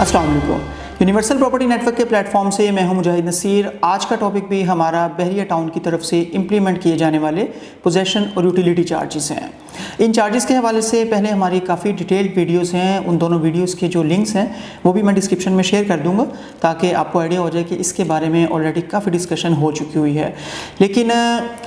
अस्सलाम वालेकुम। Universal property network के प्लेटफॉर्म से मैं हूं मुजाहिद नसीर। आज का टॉपिक भी हमारा बहरिया टाउन की तरफ से इम्प्लीमेंट किए जाने वाले पोजेशन और यूटिलिटी चार्जेस हैं। इन चार्जेस के हवाले से पहले हमारी काफ़ी डिटेल्ड वीडियोस हैं, उन दोनों वीडियोस के जो लिंक्स हैं वो भी मैं डिस्क्रिप्शन में शेयर कर दूंगा ताकि आपको आइडिया हो जाए कि इसके बारे में ऑलरेडी काफ़ी डिस्कशन हो चुकी हुई है। लेकिन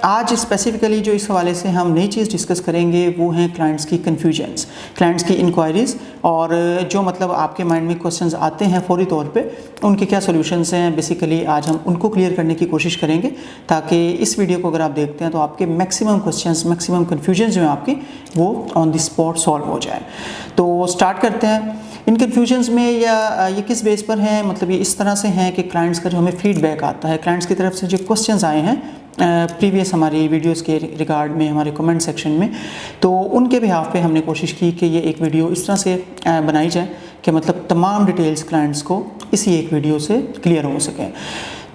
आज स्पेसिफिकली जो इस हवाले से हम नई चीज़ डिस्कस करेंगे वो हैं क्लाइंट्स की कन्फ्यूजन्स, क्लाइंट्स की इंक्वायरीज़ और जो मतलब आपके माइंड में क्वेश्चंस आते हैं फौरी तौर पे उनके क्या सॉल्यूशंस हैं। बेसिकली आज हम उनको क्लियर करने की कोशिश करेंगे ताकि इस वीडियो को अगर आप देखते हैं तो आपके मैक्सिमम क्वेश्चंस, मैक्सिमम कन्फ्यूजन जो हैं आपकी वो ऑन द स्पॉट सॉल्व हो जाए। तो स्टार्ट करते हैं। इन कन्फ्यूजन्स में या ये किस बेस पर हैं, मतलब ये इस तरह से हैं कि क्लाइंट्स का जो हमें फीडबैक आता है, क्लाइंट्स की तरफ से जो क्वेश्चंस आए हैं प्रीवियस हमारी वीडियोस के रिगार्ड में हमारे कमेंट सेक्शन में, तो उनके बिहाफ पे हमने कोशिश की कि ये एक वीडियो इस तरह से बनाई जाए कि मतलब तमाम डिटेल्स क्लाइंट्स को इसी एक वीडियो से क्लियर हो सकें।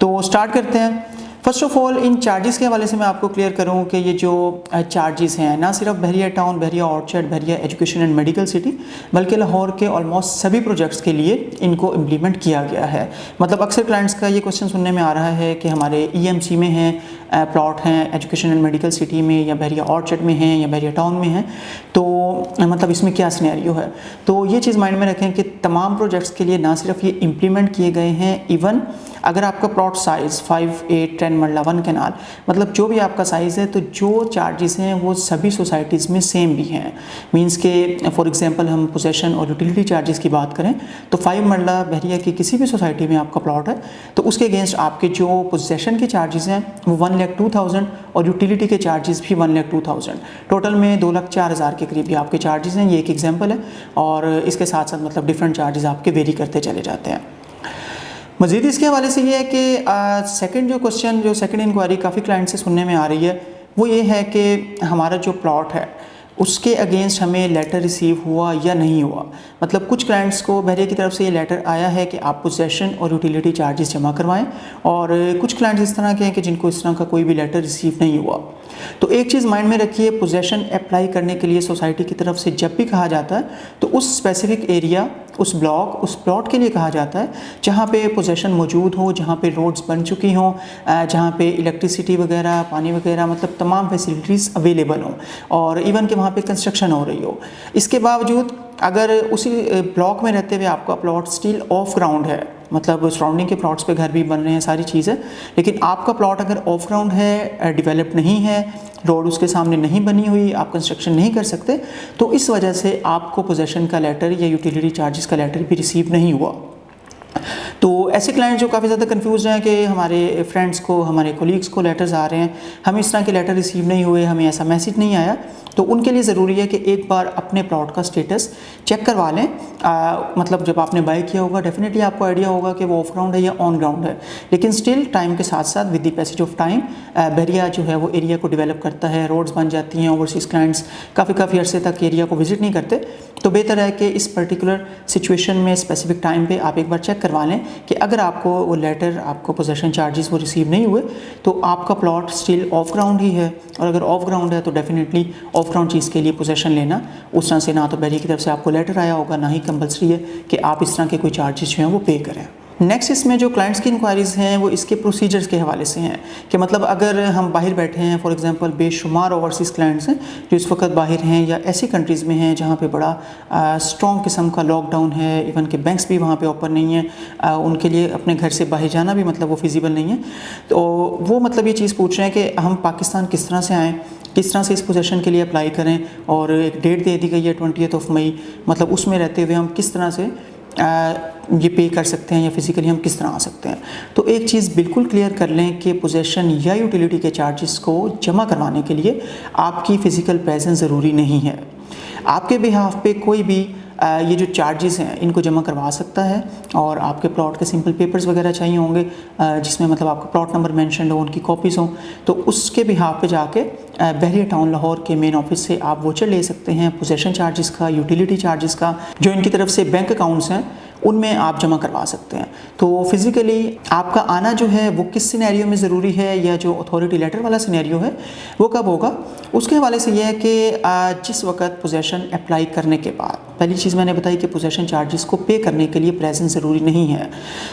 तो स्टार्ट करते हैं। First of all in charges के हवाले से मैं आपको क्लियर करूं कि ये जो चार्जेस हैं ना सिर्फ Bahria town, Bahria orchard, Bahria education and medical city बल्कि लाहौर के ऑलमोस्ट सभी प्रोजेक्ट्स के लिए इनको इम्प्लीमेंट किया गया है। मतलब अक्सर क्लाइंट्स का ये क्वेश्चन सुनने में आ रहा है कि हमारे EMC में हैं प्लॉट हैं, एजुकेशन एंड मेडिकल सिटी में या बहरिया ऑर्चर्ड में हैं या बहरिया टाउन में हैं, तो मतलब इसमें क्या सिनेरियो है। तो ये चीज़ माइंड में रखें कि तमाम प्रोजेक्ट्स के लिए ना सिर्फ ये इम्प्लीमेंट किए गए हैं, इवन अगर आपका प्लॉट साइज़ 5, 8, 10 मरला 1 कैनाल मतलब जो भी आपका साइज़ है, तो जो चार्जेस हैं वो सभी सोसाइटीज़ में सेम भी हैं। मींस के फॉर एग्जांपल हम पोजेशन और यूटिलिटी चार्जेस की बात करें तो 5 मरला बहरिया की किसी भी सोसाइटी में आपका प्लॉट है तो उसके अगेंस्ट आपके जो पोजेशन के चार्जेस हैं वो 1,02,000 और यूटिलिटी के चार्जेस भी 1,02,000, टोटल में 2,04,000 के करीब आपके चार्जेस हैं। ये एक एग्जाम्पल है और इसके साथ साथ मतलब डिफरेंट चार्जेस आपके वेरी करते चले जाते हैं। मज़ीद इसके हवाले से ये है कि सेकंड जो क्वेश्चन, जो सेकंड इंक्वायरी काफ़ी क्लाइंट से सुनने में आ रही है वो ये है कि हमारा जो प्लॉट है उसके अगेंस्ट हमें लेटर रिसीव हुआ या नहीं हुआ। मतलब कुछ क्लाइंट्स को बहरिया की तरफ से ये लेटर आया है कि आप पोजेशन और यूटिलिटी चार्जेस जमा करवाएं और कुछ क्लाइंट्स इस तरह के हैं कि जिनको इस तरह का कोई भी लेटर रिसीव नहीं हुआ। तो एक चीज़ माइंड में रखिए, पोजेशन अप्लाई करने के लिए सोसाइटी की तरफ से जब भी कहा जाता है तो उस स्पेसिफिक एरिया, उस ब्लॉक, उस प्लॉट के लिए कहा जाता है जहाँ पे पोजेशन मौजूद हो, जहाँ पे रोड्स बन चुकी हों, जहाँ पे इलेक्ट्रिसिटी वगैरह, पानी वगैरह मतलब तमाम फैसिलिटीज़ अवेलेबल हों और इवन कि वहाँ पे कंस्ट्रक्शन हो रही हो। इसके बावजूद अगर उसी ब्लॉक में रहते हुए आपका प्लॉट स्टिल ऑफ ग्राउंड है, मतलब सराउंडिंग के प्लॉट्स पे घर भी बन रहे हैं, सारी चीज़ें, लेकिन आपका प्लॉट अगर ऑफ ग्राउंड है, डेवलप नहीं है, रोड उसके सामने नहीं बनी हुई, आप कंस्ट्रक्शन नहीं कर सकते, तो इस वजह से आपको पोजेशन का लेटर या यूटिलिटी चार्जेस का लेटर भी रिसीव नहीं हुआ। तो ऐसे क्लाइंट जो काफ़ी ज़्यादा कंफ्यूज हैं कि हमारे फ्रेंड्स को, हमारे कोलीग्स को लेटर्स आ रहे हैं, हमें इस तरह के लेटर रिसीव नहीं हुए, हमें ऐसा मैसेज नहीं आया, तो उनके लिए ज़रूरी है कि एक बार अपने प्लॉट का स्टेटस चेक करवा लें। मतलब जब आपने बाय किया होगा डेफिनेटली आपको आइडिया होगा कि वो ऑफ ग्राउंड है या ऑन ग्राउंड है, लेकिन स्टिल टाइम के साथ साथ with the passage of time Bahria जो है वो एरिया को डेवलप करता है, रोड्स बन जाती हैं, ओवरसीज़ क्लाइंट्स काफ़ी अरसे तक एरिया को विजिट नहीं करते, तो बेहतर है कि इस पर्टिकुलर सिचुएशन में स्पेसिफिक टाइम पे आप एक बार चेक करवा लें कि अगर आपको वो लेटर, आपको पोजेशन चार्जेस वो रिसीव नहीं हुए तो आपका प्लॉट स्टिल ऑफ ग्राउंड ही है, और अगर ऑफ ग्राउंड है तो डेफिनेटली ऑफ ग्राउंड चीज़ के लिए पोजेशन लेना उस तरह से ना तो बहरिया की तरफ से आपको लेटर आया होगा, ना ही कंपलसरी है कि आप इस तरह के कोई चार्जेस जो हैं वो पे करें। नेक्स्ट इसमें जो क्लाइंट्स की इंक्वायरीज़ हैं वो इसके प्रोसीजर्स के हवाले से हैं कि मतलब अगर हम बाहर बैठे हैं, फॉर एग्जांपल बेशुमार ओवरसीज़ क्लाइंट्स हैं जो इस वक्त बाहर हैं या ऐसी कंट्रीज़ में हैं जहाँ पे बड़ा स्ट्रॉन्ग किस्म का लॉकडाउन है, इवन के बैंक्स भी वहाँ पे ओपन नहीं है, उनके लिए अपने घर से बाहर जाना भी मतलब वो फिजिबल नहीं है, तो वो मतलब ये चीज़ पूछ रहे हैं कि हम पाकिस्तान किस तरह से आएँ, किस तरह से इस पोजेशन के लिए अप्लाई करें, और एक डेट दे दी गई है 20 मई, मतलब उसमें रहते हुए हम किस तरह से ये पे कर सकते हैं या फिज़िकली हम किस तरह आ सकते हैं। तो एक चीज़ बिल्कुल क्लियर कर लें कि पोजेशन या यूटिलिटी के चार्जेस को जमा करवाने के लिए आपकी फ़िज़िकल प्रेजेंस ज़रूरी नहीं है। आपके बिहाफ पे कोई भी ये जो चार्जेस हैं इनको जमा करवा सकता है, और आपके प्लॉट के सिंपल पेपर्स वगैरह चाहिए होंगे जिसमें मतलब आपका प्लॉट नंबर मेंशन हो, उनकी कॉपीज़ हों, तो उसके बिहाफ पे जाके बहरिया टाउन लाहौर के मेन ऑफिस से आप वोचर ले सकते हैं पोजेशन चार्जेस का, यूटिलिटी चार्जेस का। जो इनकी तरफ से बैंक अकाउंट्स हैं उनमें आप जमा करवा सकते हैं। तो फिज़िकली आपका आना जो है वो किस सिनेरियो में ज़रूरी है, या जो अथॉरिटी लेटर वाला सिनेरियो है वो कब होगा, उसके हवाले से ये है कि जिस वक्त पोजेसन अप्लाई करने के बाद, पहली चीज़ मैंने बताई कि पोजेसन चार्जेस को पे करने के लिए प्रेजेंस ज़रूरी नहीं है।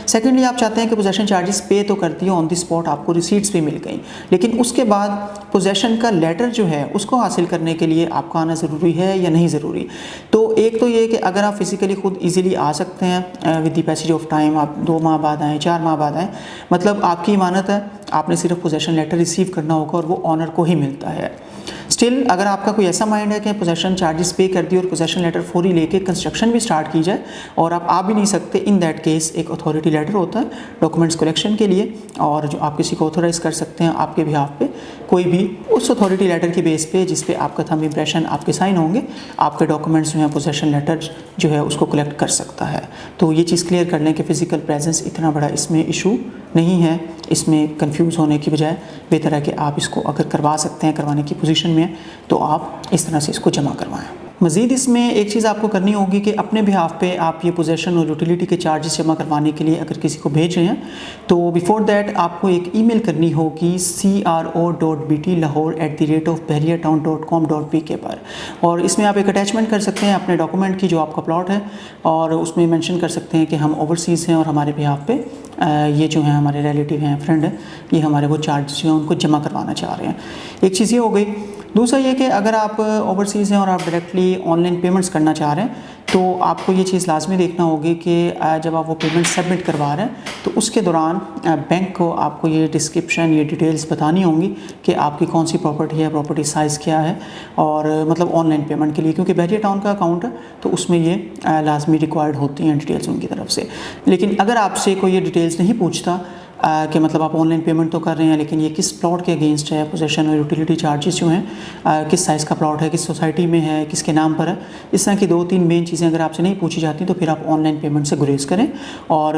सेकेंडली आप चाहते हैं कि पोजेसन चार्जेस पे तो कर दिए, ऑन द स्पॉट आपको रिसीट्स भी मिल गई, लेकिन उसके बाद पोजेसन का लेटर जो है उसको हासिल करने के लिए आपका आना ज़रूरी है या नहीं ज़रूरी। तो एक तो ये कि अगर आप फिज़िकली खुद ईज़िली आ सकते हैं with the passage of time, आप 2 माह बाद आएँ, 4 माह बाद आएँ, मतलब आपकी इमानत है, आपने सिर्फ पोजेसन लेटर रिसीव करना होगा और वो ऑनर को ही मिलता है। स्टिल अगर आपका कोई ऐसा माइंड है कि पोजेसन चार्जेस पे कर दिए और पोजेसन लेटर फौरी लेके कंस्ट्रक्शन भी स्टार्ट की जाए और आप आ भी नहीं सकते, इन दैट केस एक अथॉरिटी लेटर होता है डॉक्यूमेंट्स कलेक्शन के लिए, और जो आप किसी को ऑथोराइज़ कर सकते हैं आपके बिहाफ पे, कोई भी उस अथॉरिटी लेटर के बेस पे जिस पे आपका थंब इम्प्रेशन, आपके साइन होंगे, आपके डॉक्यूमेंट्स जो हैं पोजेसन लेटर जो है उसको कलेक्ट कर सकता है। तो ये चीज़ क्लियर कर लें कि फ़िज़िकल प्रेजेंस इतना बड़ा इसमें इशू नहीं है। इसमें कंफ्यूज होने की बजाय बेहतर है कि आप इसको अगर करवा सकते हैं, करवाने की पोजीशन में, तो आप इस तरह से इसको जमा करवाएं। मज़ीद इसमें एक चीज़ आपको करनी होगी कि अपने बिहाफ पे आप ये पोजेसन और यूटिलिटी के चार्जेस जमा करवाने के लिए अगर किसी को भेज रहे हैं तो बिफोर दैट आपको एक ईमेल करनी होगी cro.bt.lahore@bahriatown.com.pk पर, और इसमें आप एक अटैचमेंट कर सकते हैं अपने डॉक्यूमेंट की जो आपका प्लॉट है, और उसमें मेंशन कर सकते हैं कि हम ओवरसीज़ हैं और हमारे बिहाफ पे ये जो हैं हमारे रिलेटिव हैं, फ्रेंड हैं, ये हमारे वो चार्जेस जो हैं उनको जमा करवाना चाह रहे हैं। एक चीज़ ये हो गई। दूसरा ये कि अगर आप ओवरसीज़ हैं और आप डायरेक्टली ऑनलाइन पेमेंट्स करना चाह रहे हैं तो आपको ये चीज़ लाजमी देखना होगी कि जब आप वो पेमेंट सबमिट करवा रहे हैं तो उसके दौरान बैंक को आपको ये डिस्क्रिप्शन, ये डिटेल्स बतानी होंगी कि आपकी कौन सी प्रॉपर्टी है, प्रॉपर्टी साइज़ क्या है, और मतलब ऑनलाइन पेमेंट के लिए, क्योंकि बहरिया टाउन का अकाउंट है तो उसमें ये लाजमी रिक्वायर्ड होती हैं डिटेल्स उनकी तरफ से। लेकिन अगर आपसे कोई ये डिटेल्स नहीं पूछता कि मतलब आप ऑनलाइन पेमेंट तो कर रहे हैं लेकिन ये किस प्लॉट के अगेंस्ट है, पोजेसन और यूटिलिटी चार्जेस जो हैं किस साइज़ का प्लॉट है, किस सोसाइटी में है, किसके नाम पर है, इस तरह की 2-3 मेन चीज़ें अगर आपसे नहीं पूछी जाती तो फिर आप ऑनलाइन पेमेंट से गुरेज करें, और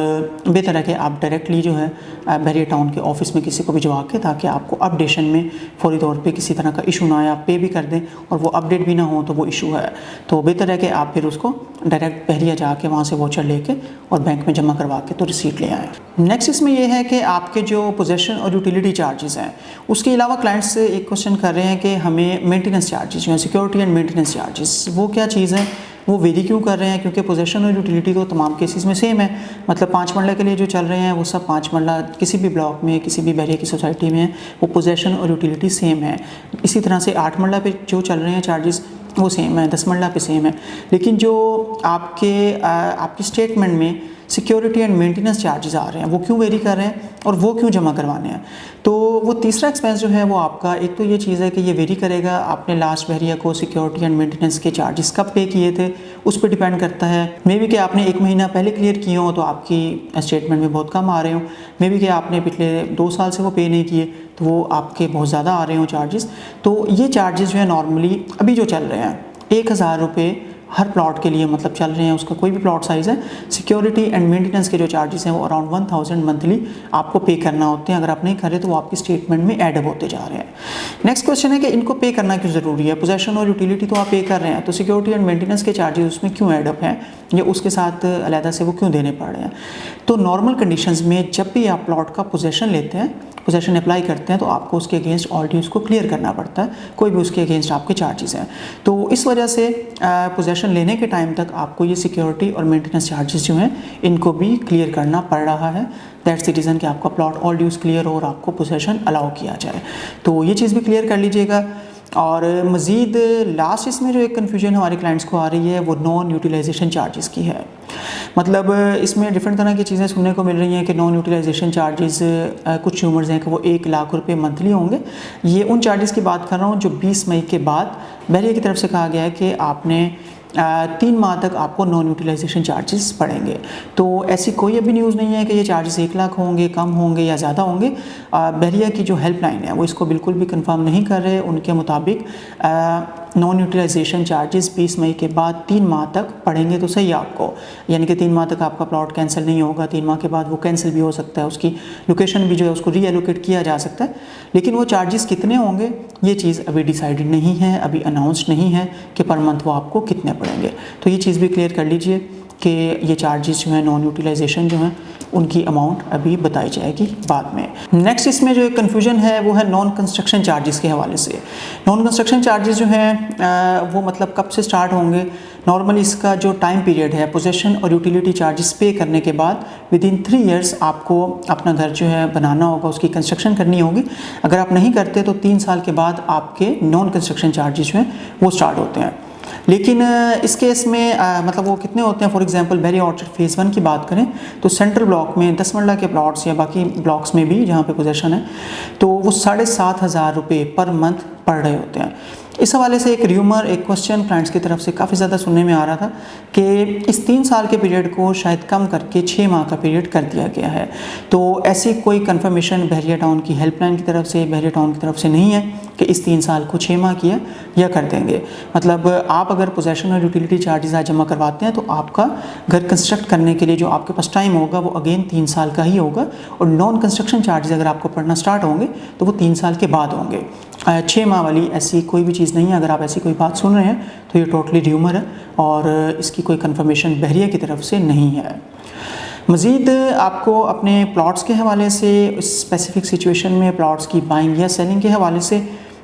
बेहतर है कि आप डायरेक्टली जो है बहरिया टाउन के ऑफिस में किसी को भिजवा के, ताकि आपको अपडेशन में फौरी तौर पर किसी तरह का इशू ना आए, आप पे भी कर दें और वो अपडेट भी ना हो तो वो इशू है। तो बेहतर है कि आप फिर उसको डायरेक्ट बहरिया जाके वहाँ से वोचर लेके और बैंक में जमा करवा के तो रिसीट ले आएँ। नेक्स्ट इसमें यह है कि आपके जो पोजेसन और यूटिलिटी चार्जेस हैं उसके अलावा क्लाइंट्स से एक क्वेश्चन कर रहे हैं कि हमें मेंटेनेंस चार्जेस जो है, सिक्योरिटी एंड मेंटेनेंस चार्जेस, वो क्या चीज़ है, वो वेरी क्यों कर रहे हैं, क्योंकि पोजेसन और यूटिलिटी तो तमाम केसेस में सेम है। मतलब 5 मरला के लिए जो चल रहे हैं वो सब 5 मरला किसी भी ब्लॉक में, किसी भी बहरिया की सोसाइटी में वो पोजेसन और यूटिलिटी सेम है। इसी तरह से 8 मरला पे जो चल रहे हैं चार्जेस वो सेम है, 10 मरला पे सेम है। लेकिन जो आपकी स्टेटमेंट में सिक्योरिटी एंड मेंटेनेंस चार्जेस आ रहे हैं वो क्यों वेरी कर रहे हैं और वो क्यों जमा करवाने हैं, तो वो तीसरा एक्सपेंस जो है वो आपका, एक तो ये चीज़ है कि ये वेरी करेगा, आपने लास्ट बहरिया को सिक्योरिटी एंड मेंटेनेंस के चार्जेस कब पे किए थे उस पर डिपेंड करता है। मे बी कि आपने 1 महीना पहले क्लियर किए हो तो आपकी स्टेटमेंट में बहुत कम आ रहे हो, मे बी कि आपने पिछले 2 साल से वो पे नहीं किए तो वो आपके बहुत ज़्यादा आ रहे हो चार्जेस। तो ये चार्जेस जो है नॉर्मली अभी जो चल रहे हैं 1000 रुपये हर प्लॉट के लिए मतलब चल रहे हैं, उसका कोई भी प्लॉट साइज़ है। सिक्योरिटी एंड मेंटेनेंस के जो चार्जेस हैं वो अराउंड 1000 मंथली आपको पे करना होते हैं। अगर आप नहीं कर रहे तो वो आपकी स्टेटमेंट में ऐड होते जा रहे हैं। नेक्स्ट क्वेश्चन है कि इनको पे करना क्यों ज़रूरी है, पोजेसन और यूटिलिटी तो आप पे कर रहे हैं तो सिक्योरिटी एंड मेंटेनेंस के चार्जेस उसमें क्यों एडअप हैं या उसके साथ अलहदा से वो क्यों देने पड़ रहे हैं। तो नॉर्मल कंडीशंस में जब भी आप प्लॉट का पोजेसन लेते हैं, पोजेसन अप्लाई करते हैं तो आपको उसके अगेंस्ट ऑलरेडी उसको क्लियर करना पड़ता है, कोई भी उसके अगेंस्ट आपके चार्जेस हैं। तो इस वजह से पोजेसन लेने के टाइम तक आपको ये सिक्योरिटी और मेंटेनेंस चार्जेस जो हैं इनको भी क्लियर करना पड़ रहा है। दैट्स द रीज़न कि आपका प्लॉट ऑलरेडी क्लियर हो और आपको पोजेसन अलाउ किया जाए, तो ये चीज़ भी क्लियर कर लीजिएगा। और मज़ीद लास्ट इसमें जो एक कन्फ्यूजन हमारे क्लाइंट्स को आ रही है वो नॉन यूटिलाइजेशन चार्जेस की है। मतलब इसमें डिफरेंट तरह की चीज़ें सुनने को मिल रही हैं कि नॉन यूटिलाइजेशन चार्जेस कुछ र्यूमर्स हैं कि वो 1 लाख रुपए मंथली होंगे। ये उन चार्जेस की बात कर रहा हूँ जो 20 मई के बाद बहरिया की तरफ से कहा गया है कि आपने 3 माह तक आपको नॉन यूटिलाइजेशन चार्जेस पड़ेंगे। तो ऐसी कोई अभी न्यूज़ नहीं है कि ये चार्जेस 1 लाख होंगे, कम होंगे या ज़्यादा होंगे। बहरिया की जो हेल्पलाइन है वो इसको बिल्कुल भी कंफर्म नहीं कर रहे। उनके मुताबिक नॉन यूटिलाइजेशन चार्जेस 20 मई के बाद 3 माह तक पड़ेंगे तो सही आपको, यानी कि 3 माह तक आपका प्लॉट कैंसिल नहीं होगा। 3 माह के बाद वो कैंसिल भी हो सकता है, उसकी लोकेशन भी जो है उसको रीएलोकेट किया जा सकता है। लेकिन वो चार्जेस कितने होंगे ये चीज़ अभी डिसाइडेड नहीं है, अभी अनाउंस्ड नहीं है कि पर मंथ वो आपको कितने पड़ेंगे। तो ये चीज़ भी क्लियर कर लीजिए। कि ये चार्जेस जो हैं नॉन यूटिलाइजेशन जो हैं उनकी अमाउंट अभी बताई जाएगी बाद में। नेक्स्ट इसमें जो एक कन्फ्यूजन है वो है नॉन कंस्ट्रक्शन चार्जेस के हवाले से। नॉन कंस्ट्रक्शन चार्जेस जो हैं वो मतलब कब से स्टार्ट होंगे। नॉर्मली इसका जो टाइम पीरियड है पोजेसन और यूटिलिटी चार्जेस पे करने के बाद विद इन 3 इयर्स आपको अपना घर जो है बनाना होगा, उसकी कंस्ट्रक्शन करनी होगी। अगर आप नहीं करते तो 3 साल के बाद आपके नॉन कंस्ट्रक्शन चार्जेस जो हैं वो स्टार्ट होते हैं। लेकिन इस केस में मतलब वो कितने होते हैं। For example berry orchard phase 1 की बात करें तो सेंट्रल ब्लॉक में 10 मरला के प्लॉट्स या बाकी ब्लॉक्स में भी जहाँ पे पोजेसन है तो वो 7,500 रुपये पर मंथ पड़ रहे होते हैं। इस हवाले से एक र्यूमर, एक क्वेश्चन क्लाइंट्स की तरफ से काफ़ी ज़्यादा सुनने में आ रहा था कि इस 3 साल के पीरियड को शायद कम करके 6 माह का पीरियड कर दिया गया है। तो ऐसी कोई कंफर्मेशन बहरिया टाउन की हेल्पलाइन की तरफ से, बहरिया टाउन की तरफ से नहीं है कि इस 3 साल को 6 माह किया या कर देंगे। मतलब आप अगर पोजेसन और यूटिलिटी चार्जेस आज जमा करवाते हैं तो आपका घर कंस्ट्रक्ट करने के लिए जो आपके पास टाइम होगा वो अगेन 3 साल का ही होगा, और नॉन कंस्ट्रक्शन चार्जेस अगर आपको पड़ना स्टार्ट होंगे तो वो 3 साल के बाद होंगे। 6 माह वाली ऐसी कोई भी चीज़ नहीं है। अगर आप ऐसी कोई बात सुन रहे हैं तो ये टोटली र्यूमर है और इसकी कोई कंफर्मेशन बहरिया की तरफ से नहीं है। मज़ीद आपको अपने प्लॉट्स के हवाले से, स्पेसिफिक सिचुएशन में प्लॉट्स की बाइंग या सेलिंग के हवाले से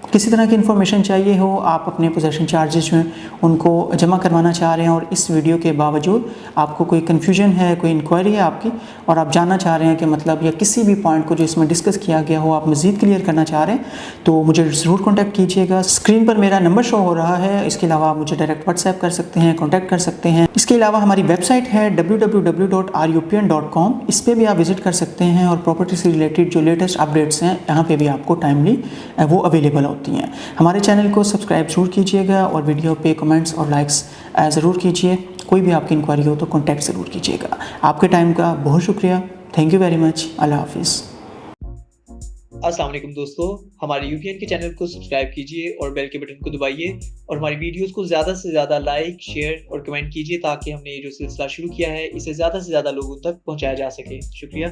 किसी तरह की इन्फॉर्मेशन चाहिए हो, आप अपने पोजेसन चार्जेस जो हैं उनको जमा करवाना चाह रहे हैं और इस वीडियो के बावजूद आपको कोई कन्फ्यूजन है, कोई इंक्वायरी है आपकी और आप जानना चाह रहे हैं कि मतलब या किसी भी पॉइंट को जो इसमें डिस्कस किया गया हो आप मज़ीद क्लियर करना चाह रहे हैं तो मुझे ज़रूर कॉन्टैक्ट कीजिएगा। स्क्रीन पर मेरा नंबर शो हो रहा है। इसके अलावा आप मुझे डायरेक्ट व्हाट्सएप कर सकते हैं, कॉन्टैक्ट कर सकते हैं। इसके अलावा हमारी वेबसाइट है www.rupn.com, इस पर भी आप विज़िट कर सकते हैं और प्रॉपर्टी से रिलेटेड जो लेटेस्ट अपडेट्स हैं यहाँ पे भी आपको टाइमली वो अवेलेबल होती हैं। हमारे चैनल को सब्सक्राइब ज़रूर कीजिएगा और वीडियो पे कमेंट्स और लाइक्स ज़रूर कीजिए। कोई भी आपकी इंक्वायरी हो तो कॉन्टैक्ट ज़रूर कीजिएगा। आपके टाइम का बहुत शुक्रिया। Thank you very much. Allah हाफिज़। अस्सलाम वालेकुम दोस्तों, हमारे यूपीएन के चैनल को सब्सक्राइब कीजिए और बेल के बटन को दबाइए और हमारी वीडियोस को ज़्यादा से ज़्यादा लाइक, शेयर और कमेंट कीजिए ताकि हमने ये जो सिलसिला शुरू किया है इसे ज़्यादा से ज़्यादा लोगों तक पहुंचाया जा सके। शुक्रिया।